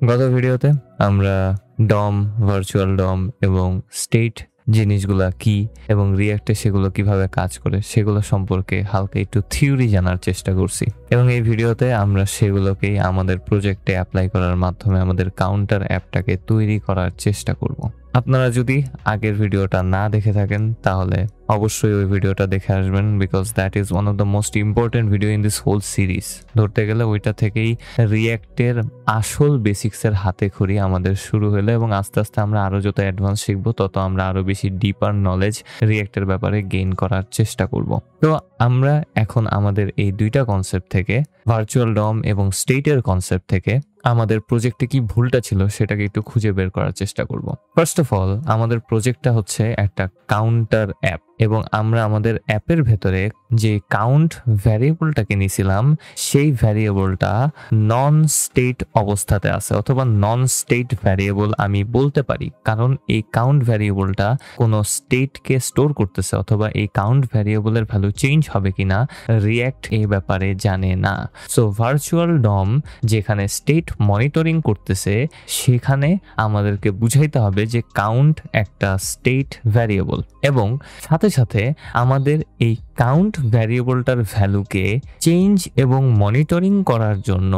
গত ভিডিওতে আমরা ডম, ভার্চুয়াল ডম এবং স্টেট জিনিসগুলা কি এবং রিঅ্যাক্টে সেগুলো কিভাবে কাজ করে সেগুলো সম্পর্কে হালকা একটু থিওরি জানার চেষ্টা করছি এবং এই ভিডিওতে আমরা সেগুলোকেই আমাদের প্রজেক্টে অ্যাপ্লাই করার মাধ্যমে আমাদের কাউন্টার অ্যাপটাকে তৈরি করার চেষ্টা করব। আপনারা যদি আগের ভিডিওটা না দেখে থাকেন তাহলে অবশ্যই ওই ভিডিওটা দেখে আসবেন, because that is one of the most important video in this whole series. ধরতে গেলে ওইটা থেকেই রিঅ্যাক্টের আসল বেসিক্সের হাতে খড়ি আমাদের শুরু হলো এবং আস্তে আস্তে আমরা আরও যত অ্যাডভান্স শিখবো তত আমরা আরও বেশি ডিপার নলেজ রিঅ্যাক্টের ব্যাপারে গেইন করার চেষ্টা করব। তো আমরা এখন আমাদের এই দুইটা কনসেপ্ট থেকে, ভার্চুয়াল ডম এবং স্টেটের কনসেপ্ট থেকে আমাদের প্রজেক্টে কি ভুলটা ছিল সেটাকে একটু খুঁজে বের করার চেষ্টা করব। ফার্স্ট অফ অল, আমাদের প্রজেক্টটা হচ্ছে একটা কাউন্টার অ্যাপ এবং আমরা আমাদের অ্যাপের ভেতরে যে কাউন্ট ভ্যারিয়েবলটাকে নিয়েছিলাম সেই ভ্যারিয়েবলটা নন স্টেট অবস্থাতে আছে, অথবা নন স্টেট ভ্যারিয়েবল আমি বলতে পারি, কারণ এই কাউন্ট ভ্যারিয়েবলটা কোনো স্টেটকে স্টোর করতেছে, অথবা এই কাউন্ট ভ্যারিয়েবলের ভ্যালু চেঞ্জ হবে কিনা রিঅ্যাক্ট এই ব্যাপারে জানে না। সো ভার্চুয়াল ডম যেখানে স্টেট মনিটরিং করতেছে সেখানে আমাদেরকে বুঝাইতে হবে যে কাউন্ট একটা স্টেট ভ্যারিয়েবল, এবং সাথে সাথে আমাদের এই কাউন্ট ভ্যারিয়েবলটার ভ্যালুকে চেঞ্জ এবং মনিটরিং করার জন্য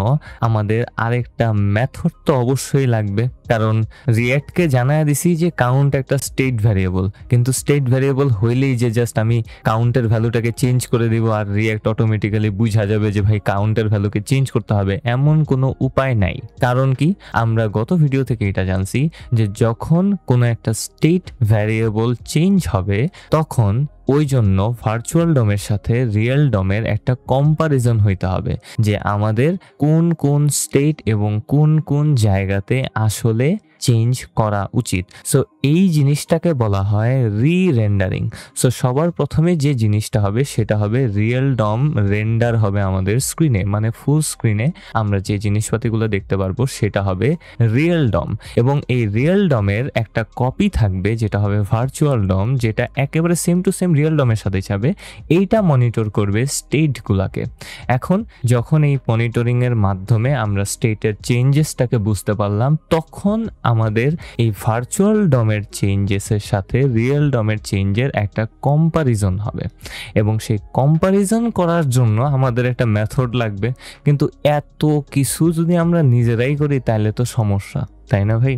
আমাদের আরেকটা মেথড তো অবশ্যই লাগবে, কারণ রিঅ্যাক্টকে জানায় দিছি যে কাউন্ট একটা স্টেট ভ্যারিয়েবল, কিন্তু স্টেট ভ্যারিয়েবল হইলেই যে জাস্ট আমি কাউন্টের ভ্যালুটাকে চেঞ্জ করে দিব আর রিঅ্যাক্ট অটোমেটিক্যালি বুঝা যাবে যে ভাই কাউন্টের ভ্যালুকে চেঞ্জ করতে হবে, এমন কোনো উপায় নাই। কারণ কি, আমরা গত ভিডিও থেকে এটা জানছি যে যখন কোনো একটা স্টেট ভ্যারিয়েবল চেঞ্জ হবে তখন ওই জন্য ভার্চুয়াল ডমের সাথে রিয়েল ডমের একটা কম্পারিজন হইতে হবে যে আমাদের কোন কোন স্টেট এবং কোন কোন জায়গাতে আসলে চেঞ্জ করা উচিত। সো এই জিনিসটাকে বলা হয় রি-রেন্ডারিং। সো সবার প্রথমে যে জিনিসটা হবে সেটা হবে রিয়েল ডম রেন্ডার হবে আমাদের স্ক্রিনে, মানে ফুল স্ক্রিনে আমরা যে জিনিসপাতিগুলো দেখতে পারবো সেটা হবে রিয়েল ডম, এবং এই রিয়েল ডমের একটা কপি থাকবে যেটা হবে ভার্চুয়াল ডম, যেটা একেবারে সেম টু সেম রিয়েল ডমের সাথে যাবে। এইটা মনিটর করবে স্টেটগুলোকে। এখন যখন এই মনিটরিংয়ের মাধ্যমে আমরা স্টেটের চেঞ্জেসটাকে বুঝতে পারলাম, তখন আমাদের এই ভার্চুয়াল ডমের চেঞ্জেসের সাথে রিয়েল ডমের চেঞ্জের একটা কম্পারিজন হবে, এবং সেই কম্পারিজন করার জন্য আমাদের একটা মেথড লাগবে। কিন্তু এত কিছু যদি আমরা নিজেরাই করি তাহলে তো সমস্যা, তাই না ভাই?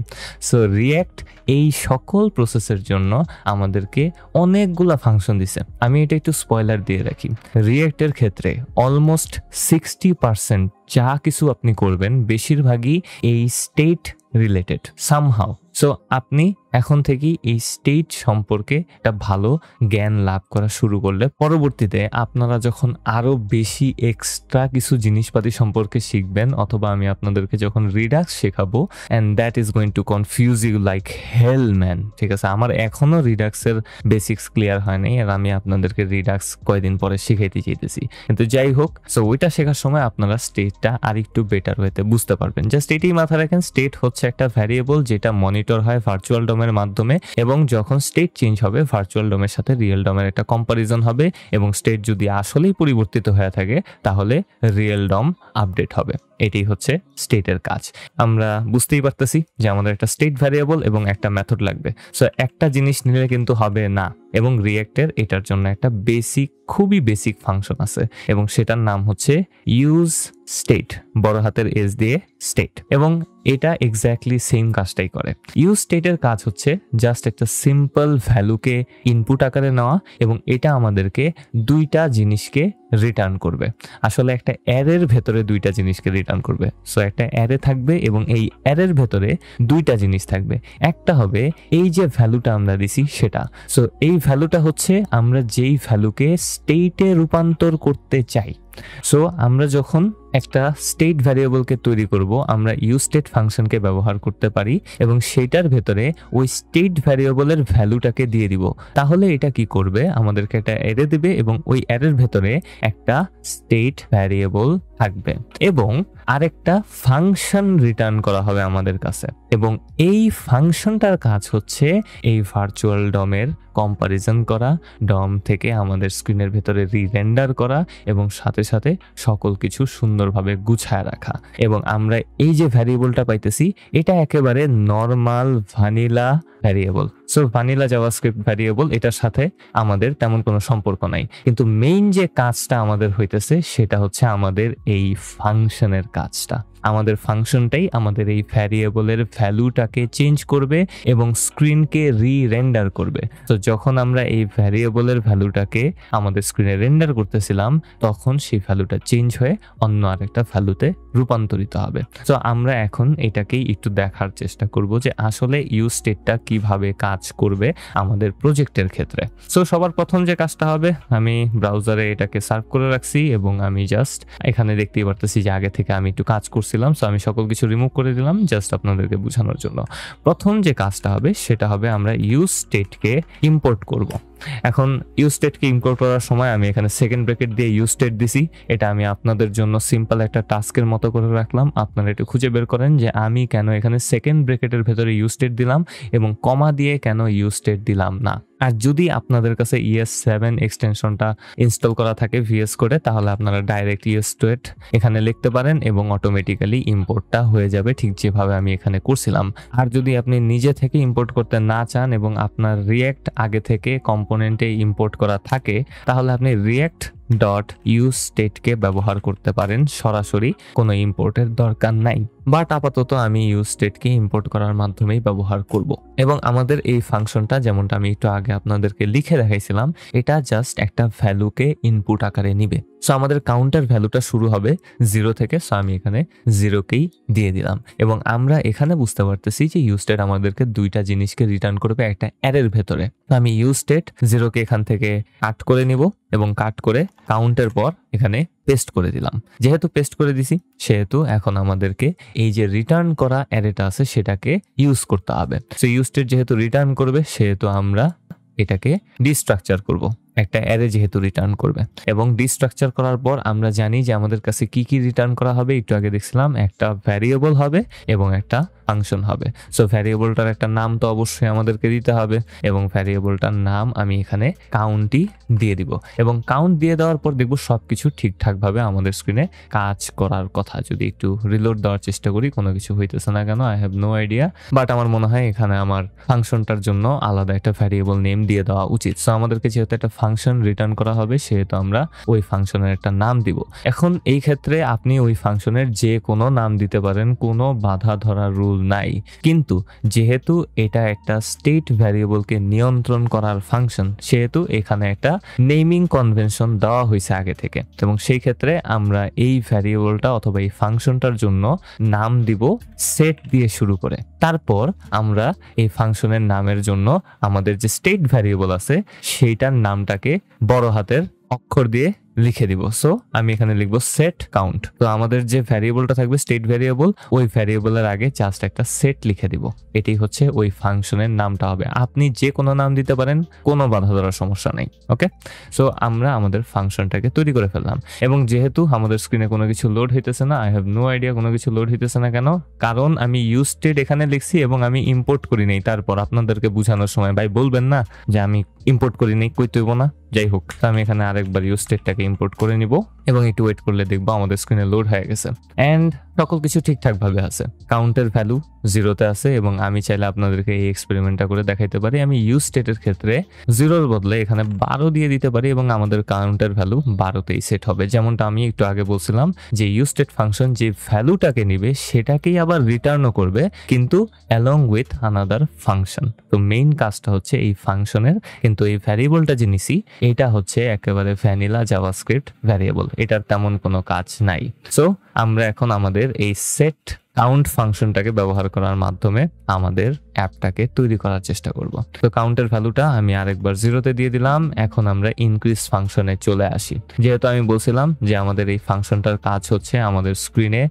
সো রিঅ্যাক্ট এই সকল প্রসেসের জন্য আমাদেরকে অনেকগুলা ফাংশন দিছে। আমি এটা একটু স্পয়লার দিয়ে রাখি। রিঅ্যাক্টের ক্ষেত্রে অলমোস্ট 60% যা কিছু আপনি করবেন বেশিরভাগই এই স্টেট রিলেটেড সামহাউ। সো আপনি এখন থেকেই এই স্টেট সম্পর্কে একটা ভালো জ্ঞান লাভ করা শুরু করলে পরবর্তীতে আপনারা যখন আরো বেশি এক্সট্রা কিছু জিনিসপাতি সম্পর্কে শিখবেন, অথবা আমি আপনাদেরকে যখন রিডাক্স শেখাবো, and that is going to confuse you like hell man. ঠিক আছে, আমার এখনো রিডাক্সের বেসিক্স ক্লিয়ার হয় নাই, আর আমি আপনাদেরকে রিডাক্স কয়েকদিন পরে শিখাইতে চাইতেছি। কিন্তু যাই হোক, সো ওইটা শেখার সময় আপনারা স্টেটটা আর একটু বেটার হইতে বুঝতে পারবেন। জাস্ট এটাই মাথায় রাখেন, স্টেট হচ্ছে একটা ভ্যারিয়েবল যেটা মনিটর হয় ভার্চুয়াল ডমের মাধ্যমে, এবং যখন স্টেট চেঞ্জ হবে ভার্চুয়াল ডমের সাথে রিয়েল ডমের একটা কম্পারিজন হবে, এবং স্টেট যদি আসলেই পরিবর্তিত হয়ে থাকে তাহলে রিয়েল ডম আপডেট হবে। এটাই হচ্ছে স্টেটের কাজ। আমরা বুঝতেই পারতেছি যে আমাদের একটা স্টেট ভ্যারিয়েবল এবং একটা মেথড লাগবে। সো একটা জিনিস নিলে কিন্তু হবে না, এবং রিঅ্যাক্টের এটার জন্য একটা খুবই বেসিক ফাংশন আছে, এবং সেটার নাম হচ্ছে ইউজ স্টেট, বড় হাতের এস দিয়ে স্টেট, এবং এটা এক্স্যাক্টলি সেম কাজটাই করে। ইউজ স্টেটের কাজ হচ্ছে জাস্ট একটা সিম্পল ভ্যালুকে ইনপুট আকারে নেওয়া, এবং এটা আমাদেরকে দুইটা জিনিসকে রিটার্ন করবে। আসলে একটা অ্যারের ভেতরে দুইটা জিনিসকে রিটার্ন করবে। সো একটা অ্যারে থাকবে এবং এই অ্যারের ভেতরে দুইটা জিনিস থাকবে। একটা হবে এই যে ভ্যালুটা আমরা দিছি সেটা। সো এই ভ্যালুটা হচ্ছে আমরা যেই ভ্যালুকে স্টেটে রূপান্তর করতে চাই। সো আমরা যখন একটা স্টেট ভ্যারিয়েবলকে তৈরি করব, আমরা ইউজ স্টেট ফাংশনকে ব্যবহার করতে পারি এবং সেটার ভেতরে ওই স্টেট ভ্যারিয়েবলের ভ্যালুটাকে দিয়ে দিব। তাহলে এটা কি করবে, আমাদেরকে একটা অ্যারে দেবে এবং ওই অ্যারের ভেতরে একটা স্টেট ভ্যারিয়েবল থাকবে এবং আরেকটা ফাংশন রিটার্ন করা হবে আমাদের কাছে, এবং এই ফাংশনটার কাজ হচ্ছে এই ভার্চুয়াল ডমের কম্পারিজন করা, ডম থেকে আমাদের স্ক্রিনের ভেতরে রি-রেন্ডার করা এবং সাথে সাথে সকল কিছু সুন্দরভাবে গুছায় রাখা। এবং আমরা এই যে ভ্যারিয়েবলটা পাইতেছি এটা একেবারে normal vanilla variable. So vanilla JavaScript variable, এটার সাথে আমাদের তেমন কোনো সম্পর্ক নাই। কিন্তু মেইন যে কাজটা আমাদের হইতেছে সেটা হচ্ছে আমাদের এই ফাংশনের কাজটা। আমাদের ফাংশনটাই আমাদের এই ভ্যারিয়েবলের ভ্যালুটাকে চেঞ্জ করবে এবং স্ক্রিনকে রেন্ডার করবে। তো যখন আমরা এই ভ্যারিয়েবলের ভ্যালুটাকে আমাদের স্ক্রিনে রেন্ডার করতেছিলাম তখন সেই ভ্যালুটা চেঞ্জ হয়ে অন্য আরেকটা ভ্যালুতে রূপান্তরিত হবে। তো আমরা এখন এটাকেই একটু দেখার চেষ্টা করব যে আসলে ইউজ স্টেটটা কিভাবে কাজ করবে আমাদের প্রজেক্টের ক্ষেত্রে। সো সবার প্রথম যে কাজটা হবে, আমি ব্রাউজারে এটাকে সার্ভ করে রাখছি এবং আমি জাস্ট এখানে দেখতেই পারতেছি যে আগে থেকে আমি একটু কাজ করছিলাম। সো আমি সকল কিছু রিমুভ করে দিলাম জাস্ট আপনাদেরকে বোঝানোর জন্য। প্রথম যে কাজটা হবে সেটা হবে আমরা ইউজ স্টেটকে ইম্পোর্ট করব। এখন ইউজ স্টেটকে ইম্পোর্ট করার সময় আমি এখানে সেকেন্ড ব্র্যাকেট দিয়ে ইউজ স্টেট দিছি। এটা আমি আপনাদের জন্য সিম্পল একটা টাস্কের মতো করে রাখলাম। আপনারা একটু খুঁজে বের করেন যে আমি কেন এখানে সেকেন্ড ব্র্যাকেটের ভেতরে ইউজ স্টেট দিলাম এবং কমা দিয়ে কেন ইউজ স্টেট দিলাম না। আর যদি আপনাদের কাছে ES7 এক্সটেনশনটা ইনস্টল করা থাকে VS কোডে, তাহলে আপনারা ডাইরেক্ট ইউজ স্টেট এখানে লিখতে পারেন এবং অটোমেটিক্যালি ইম্পোর্টটা হয়ে যাবে ঠিক যেভাবে আমি এখানে করছিলাম। আর যদি আপনি নিজে থেকে ইম্পোর্ট করতে না চান এবং আপনার রিঅ্যাক্ট আগে থেকে কম্পোনেন্টে ইম্পোর্ট করা থাকে, তাহলে আপনি react.use স্টেটকে ব্যবহার করতে পারেন সরাসরি, কোনো ইম্পোর্টের দরকার নাই। বাট আপাতত আমি ইউজ স্টেটকে ইম্পোর্ট করার মাধ্যমেই ব্যবহার করব। এবং আমাদের এই ফাংশনটা যেমনটা আমি একটু আগে আপনাদেরকে লিখে দেখাইছিলাম, এটা জাস্ট একটা ভ্যালুকে ইনপুট আকারে নিবে। সো আমাদের কাউন্টার ভ্যালুটা শুরু হবে 0 থেকে। সো আমি এখানে 0কেই দিয়ে দিলাম এবং আমরা এখানে বুঝতে পারতেছি যে ইউজ স্টেট আমাদেরকে দুইটা জিনিসকে রিটার্ন করবে একটা অ্যারের ভেতরে। আমি ইউজ স্টেট 0কে এখান থেকে কাট করে নিব এবং কাট করে কাউন্টের পর এখানে পেস্ট করে দিলাম। যেহেতু পেস্ট করে দিছি সেহেতু এখন আমাদেরকে এই যে রিটার্ন করা অ্যারেটা আছে সেটাকে ইউজ করতে হবে। সো ইউজ স্টেট যেহেতু রিটার্ন করবে সেহেতু আমরা এটাকে ডিস্ট্রাকচার করব। একটা অ্যারে যেহেতু রিটার্ন করবে এবং ডিস্ট্রাকচার করার পর আমরা জানি যে আমাদের কাছে কি কি রিটার্ন করা হবে। একটু আগে দেখছিলাম একটা ভ্যারিয়েবল হবে এবং একটা ফাংশন হবে। সো ভ্যারিয়েবলটার একটা নাম তো অবশ্যই আমাদেরকে দিতে হবে এবং ভ্যারিয়েবলটার নাম আমি এখানে কাউন্টই দিয়ে দিব এবং কাউন্ট দিয়ে দেওয়ার পর দেখব সবকিছু ঠিকঠাকভাবে আমাদের স্ক্রিনে কাজ করার কথা। যদি একটু রিলোড দেওয়ার চেষ্টা করি, কোনো কিছু হইতেছে না কেন, I have no idea. But আমার মনে হয় এখানে আমার ফাংশনটার জন্য আলাদা একটা ভ্যারিয়েবল নেম দিয়ে দেওয়া উচিত। সো আমাদেরকে যেহেতু একটা ফাংশন রিটার্ন করা হবে সেহেতু আমরা ওই ফাংশনের একটা নাম দিব। এখন এই ক্ষেত্রে আপনি ওই ফাংশনের যে কোনো নাম দিতে পারেন, কোনো বাধা ধরার রুল নাই। কিন্তু যেহেতু এটা একটা স্টেট ভ্যারিয়েবলকে নিয়ন্ত্রণ করার ফাংশন সেহেতু এখানে একটা নেমিং কনভেনশন দেওয়া হয়েছে আগে থেকে এবং সেই ক্ষেত্রে আমরা এই ভ্যারিয়েবলটা অথবা এই ফাংশনটার জন্য নাম দিব সেট দিয়ে শুরু করে। তারপর আমরা এই ফাংশনের নামের জন্য আমাদের যে স্টেট ভ্যারিয়েবল আছে সেইটার নামটাকে বড় হাতের অক্ষর দিয়ে লিখে দিব। সো আমি এখানে লিখবো সেট কাউন্ট। তো আমাদের যে ভ্যারিয়েবলটা থাকবে স্টেট ভ্যারিয়েবল, ওই ভ্যারিয়েবলের আগে জাস্ট একটা সেট লিখে দিব। এটাই হচ্ছে ওই ফাংশনের নামটা হবে। আপনি যে কোনো নাম দিতে পারেন, কোনো বাধা ধরার সমস্যা নেই। ওকে, সো আমরা আমাদের ফাংশনটাকে তৈরি করে ফেললাম এবং যেহেতু আমাদের স্ক্রিনে কোনো কিছু লোড হইতেছে না, আই হ্যাভ নো আইডিয়া কোনো কিছু লোড হইতেছে না কেন, কারণ আমি ইউজ স্টেট এখানে লিখছি এবং আমি ইম্পোর্ট করি নাই। তারপর আপনাদেরকে বোঝানোর সময় ভাই বলবেন না যে আমি ইম্পোর্ট করি নাই, কই তৈব না। যাই হোক, আমি এখানে আরেকবার ইউজ স্টেটটাকে ইম্পোর্ট করে নিব এবং একটু ওয়েট করলে দেখবো আমাদের স্ক্রিনে লোড হয়ে গেছে এন্ড সকল কিছু ঠিকঠাক ভাবে আছে। কাউন্টের ভ্যালু 0তে আছে এবং আমি চাইলে আপনাদেরকে এই এক্সপেরিমেন্টটা করে দেখাইতে পারি। আমি ইউজ স্টেটের ক্ষেত্রে 0-র বদলে এখানে 12 দিয়ে দিতে পারি এবং আমাদের কাউন্টের ভ্যালু 12তেই সেট হবে। যেমনটা আমি একটু আগে বলছিলাম যে ইউজ স্টেট ফাংশন যে ভ্যালুটাকে নিবে সেটাকেই আবার রিটার্নও করবে, কিন্তু অ্যালং উইথ আনাদার ফাংশন। তো মেইন কাজটা হচ্ছে এই ফাংশনের, কিন্তু এই ভ্যারিয়েবলটা যে নিছি এটা হচ্ছে একেবারে ভ্যানিলা জাভাস্ক্রিপ্ট ভ্যারিয়েবল, এটার তেমন কোনো কাজ নাই। সো আমরা এখন আমাদের এই সেট কাউন্ট ফাংশনটাকে ব্যবহার করার মাধ্যমে আমাদের অ্যাপটাকে তৈরি করার চেষ্টা করব। তো কাউন্টের ভ্যালুটা আমি আরেকবার 0তে দিয়ে দিলাম। এখন আমরা ইনক্রিজ ফাংশনে চলে আসি। যেহেতু আমি বলছিলাম যে আমাদের এই ফাংশনটার কাজ হচ্ছে আমাদের স্ক্রিনে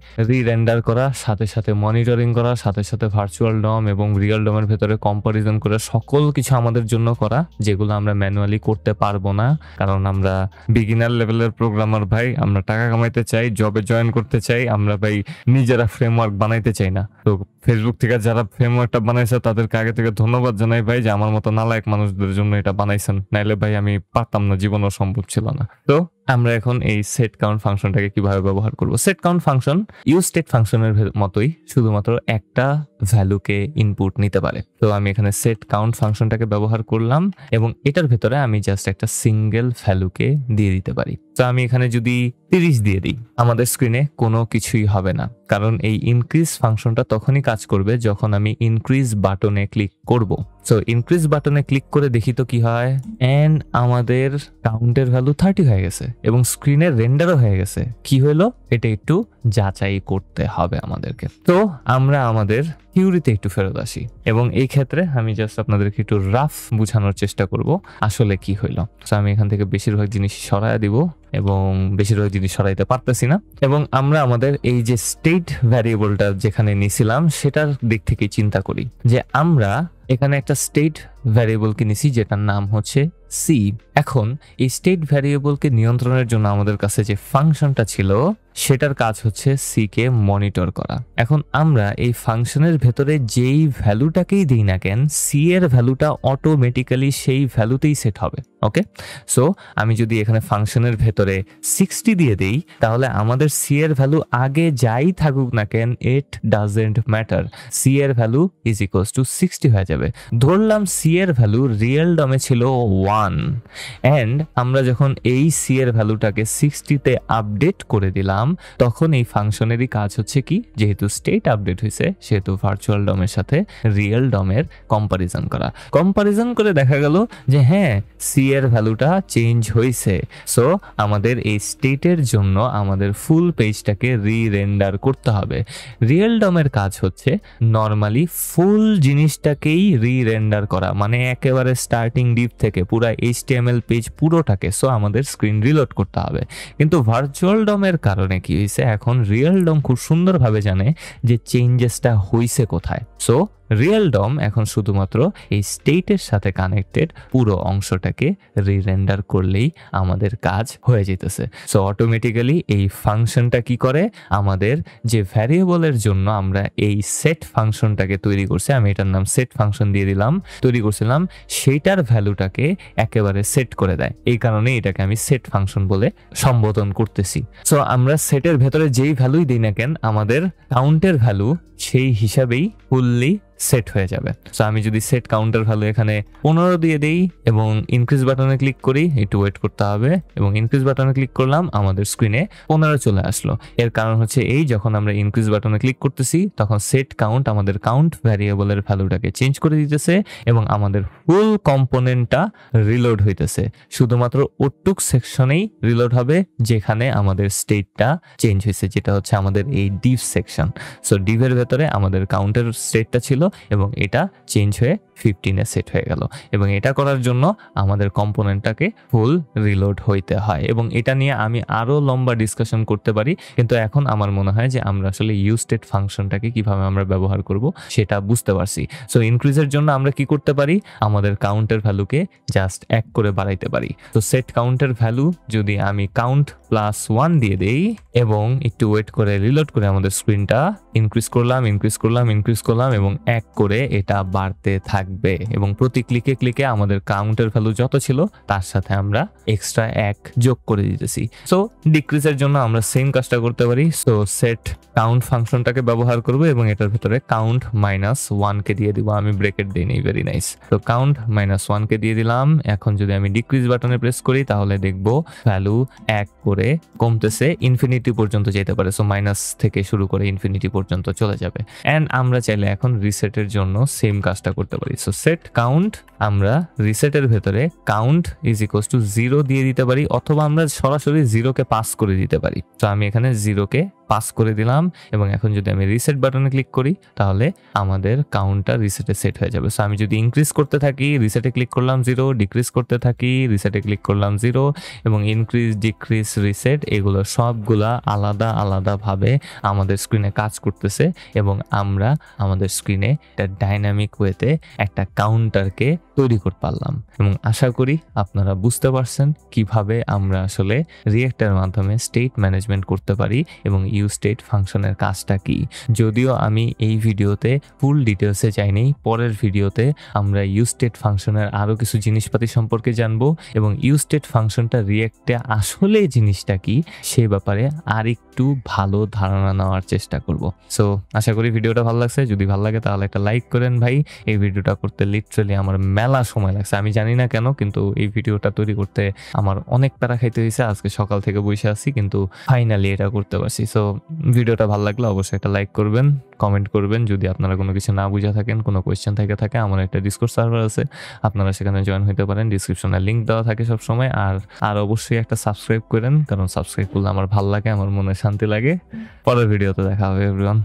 রেন্ডার করা, সাথে সাথে মনিটরিং করা, সাথে সাথে ভার্চুয়াল ডম এবং রিয়েল ডমের ভেতরে কম্পারিজন করে সকল কিছু আমাদের জন্য করা, যেগুলো আমরা ম্যানুয়ালি করতে পারবো না, কারণ আমরা বিগিনার লেভেলের প্রোগ্রামার ভাই। আমরা টাকা কামাইতে চাই, জবে জয়েন করতে চাই, আমরা ভাই নিজেরা ফ্রেমওয়ার্ক বানাইতে চাই না। তো ফেসবুক থেকে যারা ফ্রেমওয়ার্কটা বানাইছে তাদেরকে আগে থেকে ধন্যবাদ জানাই ভাই, যে আমার মতো নালায়ক মানুষদের জন্য এটা বানাইছেন, নাইলে ভাই আমি পারতাম না, জীবনও সম্ভব ছিল না। তো আমরা এখন এই সেট কাউন্ট ফাংশনটাকে কিভাবে ব্যবহার করব। Set count function use state ফাংশনের মতোই শুধুমাত্র একটা ভ্যালুকে ইনপুট নিতে পারে। তো আমি এখানে সেট কাউন্ট ফাংশনটাকে ব্যবহার করলাম এবং এটার ভেতরে আমি জাস্ট একটা সিঙ্গেল ভ্যালুকে দিয়ে দিতে পারি। তো আমি এখানে যদি 30 দিয়ে দিই, আমাদের স্ক্রিনে কোনো কিছুই হবে না, কারণ এই ইনক্রিজ ফাংশনটা তখনই কাজ করবে যখন আমি ইনক্রিজ বাটনে ক্লিক করব। সো ইনক্রিজ বাটনে ক্লিক করে দেখি তো কি হয়, এন্ড আমাদের কাউন্টের ভ্যালু 30 হয়ে গেছে এবং স্ক্রিনে রেন্ডারও হয়ে গেছে। কি হলো এটা একটু যাচাই করতে হবে আমাদেরকে। তো আমরা আমাদের থিওরিতে একটু ফেরত আসি এবং এই ক্ষেত্রে আমি জাস্ট আপনাদেরকে একটু রাফ বোঝানোর চেষ্টা করব আসলে কি হইলো। তো আমি এখান থেকে বেশিরভাগ জিনিস সরাইয়া দিব এবং বেশিরভাগ জিনিস সরাইতে পারতেছি না, এবং আমরা আমাদের এই যে স্টেট ভ্যারিয়েবলটা যেখানে নিছিলাম সেটার দিক থেকে চিন্তা করি যে আমরা এখানে একটা স্টেট ভ্যারিয়েবলকে নিছি যেটার নাম হচ্ছে সি। এখন এই স্টেট ভ্যারিয়েবলকে নিয়ন্ত্রণের জন্য আমাদের কাছে যে ফাংশনটা ছিল সেটার কাজ হচ্ছে সি কে মনিটর করা। এখন আমরা এই ফাংশনের ভেতরে যেই ভ্যালুটাকেই দিই না কেন, সি এর ভ্যালুটা অটোমেটিক্যালি সেই ভ্যালুতেই সেট হবে। ওকে, সো আমি যদি এখানে ফাংশনের ভেতরে 60 দিয়ে দেই তাহলে আমাদের সি এর ভ্যালু আগে যাই থাকুক না কেন, ইট ডাজেন্ট ম্যাটার, সি এর ভ্যালু ইজ ইকুয়ালস টু 60 হয়ে যাবে। ধরলাম সি এর ভ্যালু রিয়েল ডমে ছিল 1 এন্ড আমরা যখন এই সি এর ভ্যালুটাকে 60 তে আপডেট করে দিলাম তখন এই ফাংশনেরই কাজ হচ্ছে কি, যেহেতু স্টেট আপডেট হয়েছে সেহেতু ভার্চুয়াল ডমের সাথে রিয়েল ডমের কম্পারিজন করা। কম্পারিজন করে দেখা গেল যে হ্যাঁ সি এর ভ্যালুটা চেঞ্জ হয়েছে। সো আমাদের এই স্টেটের জন্য আমাদের ফুল পেজটাকে রি-রেন্ডার করতে হবে। রিয়েল ডমের কাজ হচ্ছে নর্মালি ফুল জিনিসটাকেই রি-রেন্ডার করা, মানে একেবারে স্টার্টিং ডিপ থেকে পুরো HTML পেজ পুরোটাকে। সো আমাদের স্ক্রিন রিলোড করতে হবে। কিন্তু ভার্চুয়াল ডমের কারণে কি হয়েছে, এখন রিয়েল ডম খুব সুন্দরভাবে জানে যে চেঞ্জেসটা হয়েছে কোথায়। সো রিয়েল ডম এখন শুধুমাত্র এই স্টেটের সাথে কানেক্টেড পুরো অংশটাকে রি-রেন্ডার করলেই আমাদের কাজ হয়ে যেতেছে। সো অটোমেটিক্যালি এই ফাংশনটা কি করে, আমাদের যে ভ্যারিয়েবলের জন্য আমরা এই সেট ফাংশনটাকে তৈরি করছি, আমি এটার নাম সেট ফাংশন দিয়ে দিলাম, তৈরি করছিলাম, সেইটার ভ্যালুটাকে একেবারে সেট করে দেয়। এই কারণে এটাকে আমি সেট ফাংশন বলে সম্বোধন করতেছি। সো আমরা সেটের ভেতরে যেই ভ্যালুই দিই না কেন, আমাদের কাউন্টের ভ্যালু সেই হিসাবেই ফুললি সেট হয়ে যাবে। সো আমি যদি সেট কাউন্টার ভ্যালু এখানে 15 দিয়ে দেই এবং ইনক্রিজ বাটনে ক্লিক করি, একটু ওয়েট করতে হবে, এবং ইনক্রিজ বাটনে ক্লিক করলাম, আমাদের স্ক্রিনে 15 চলে আসলো। এর কারণ হচ্ছে এই, যখন আমরা ইনক্রিজ বাটনে ক্লিক করতেছি তখন সেট কাউন্ট আমাদের কাউন্ট ভ্যারিয়েবলের ভ্যালুটাকে চেঞ্জ করে দিতেছে এবং আমাদের ফুল কম্পোনেন্টটা রিলোড হইতেছে। শুধুমাত্র ওটুক সেকশনেই রিলোড হবে যেখানে আমাদের স্টেটটা চেঞ্জ হয়েছে, যেটা হচ্ছে আমাদের এই ডিভ সেকশন। সো ডিভের ভেতরে আমাদের কাউন্টের স্টেটটা ছিল এবং এটা চেঞ্জ হয়ে 15 এ সেট হয়ে গেল, এবং এটা করার জন্য আমাদের কম্পোনেন্টটাকে ফুল রিলোড হইতে হয়। এবং এটা নিয়ে আমি আরো লম্বা ডিসকাশন করতে পারি, কিন্তু এখন আমার মনে হয় যে আমরা আসলে ইউজ স্টেট ফাংশনটাকে কিভাবে আমরা ব্যবহার করব সেটা বুঝতে পারছি। সো ইনক্রিজের জন্য আমরা কি করতে পারি, আমাদের কাউন্টের ভ্যালুকে জাস্ট 1 করে বাড়াইতে পারি। তো সেট কাউন্টের ভ্যালু যদি আমি কাউন্ট +1 দিয়ে দেই এবং একটু ওয়েট করে রিলোড করে আমাদের স্ক্রিনটা ইনক্রিজ করলাম এবং 1 করে এটা বাড়তে থাকবে, এবং প্রতি ক্লিকে ক্লিকে আমাদের কাউন্টের ভ্যালু যত ছিল তার সাথে আমরা এক্সট্রা 1 যোগ করে দিতেছি। সো ডিক্রিজের জন্য আমরা সেম কাজটা করতে পারি। সো সেট কাউন্ট ফাংশনটাকে ব্যবহার করব এবং এটার ভিতরে কাউন্ট -1 কে দিয়ে দিব, আমি ব্রেকেট দিই নি, ভেরি নাইস। তো কাউন্ট -1 কে দিয়ে দিলাম। এখন যদি আমি ডিক্রিজ বাটনে প্রেস করি তাহলে দেখব ভ্যালু 1 করে কমতেছে, ইনফিনিটি পর্যন্ত যেতে পারে। সো মাইনাস থেকে শুরু করে ইনফিনিটি পর্যন্ত চলে যাবে। এন্ড আমরা চাইলে এখন রিসেটের জন্য সেম কাজটা করতে পারি। সো সেট কাউন্ট, আমরা রিসেটের ভেতরে কাউন্ট ইজ ইকুয়ালস টু 0 দিয়ে দিতে পারি, অথবা আমরা সরাসরি 0 কে পাস করে দিতে পারি। তো আমি এখানে 0 কে পাস করে দিলাম এবং এখন যদি আমি রিসেট বাটনে ক্লিক করি তাহলে আমাদের কাউন্টটা রিসেটে সেট হয়ে যাবে। সো আমি যদি ইনক্রিজ করতে থাকি, রিসেটে ক্লিক করলাম 0, ডিক্রিজ করতে থাকি, রিসেটে ক্লিক করলাম 0, এবং ইনক্রিজ ডিক্রিজ রিসেট এগুলো সবগুলা আলাদা আলাদাভাবে আমাদের স্ক্রিনে কাজ করতেছে, এবং আমরা আমাদের স্ক্রিনে একটা ডাইনামিক ওয়েতে একটা কাউন্টারকে তৈরি করতে পারলাম। এবং আশা করি আপনারা বুঝতে পারছেন কিভাবে আমরা আসলে রিয়েক্টের মাধ্যমে স্টেট ম্যানেজমেন্ট করতে পারি এবং ইউজ স্টেট ফাংশনের কাজটা কি। যদিও আমি এই ভিডিওতে ফুল ডিটেলসে যাইনি, পরের ভিডিওতে আমরা ইউজ স্টেট ফাংশনের আরও কিছু জিনিসপাতি সম্পর্কে জানবো এবং ইউজ স্টেট ফাংশনটা রিয়েক্টে আসলে জিনিসটা কি সে ব্যাপারে আরেকটু ভালো ধারণা নেওয়ার চেষ্টা করব। সো আশা করি ভিডিওটা ভালো লাগছে। যদি ভালো লাগে তাহলে একটা লাইক করেন ভাই। এই ভিডিওটা করতে লিটারালি আমার মেলা সময় লাগছে, আমি জানি না কেন, কিন্তু এই ভিডিওটা তৈরি করতে আমার অনেক প্যারা খাইতে হয়েছে। আজকে সকাল থেকে বসে আছি, কিন্তু ফাইনালি এটা করতে পারছি। সো ভিডিওটা ভালো লাগলে অবশ্যই একটা লাইক করবেন, কমেন্ট করবেন। যদি আপনারা কোনো কিছু না বুঝে থাকেন, কোনো কোয়েশ্চেন থাকে, আমার একটা ডিসকর্ড সার্ভার আছে, আপনারা সেখানে জয়েন হতে পারেন। ডিসক্রিপশনে লিঙ্ক দেওয়া থাকে সবসময়। আর অবশ্যই একটা সাবস্ক্রাইব করেন, কারণ সাবস্ক্রাইব করলে আমার ভালো লাগে, আমার মনে শান্তি লাগে। পরের ভিডিওতে দেখা হবে এভরিওয়ান।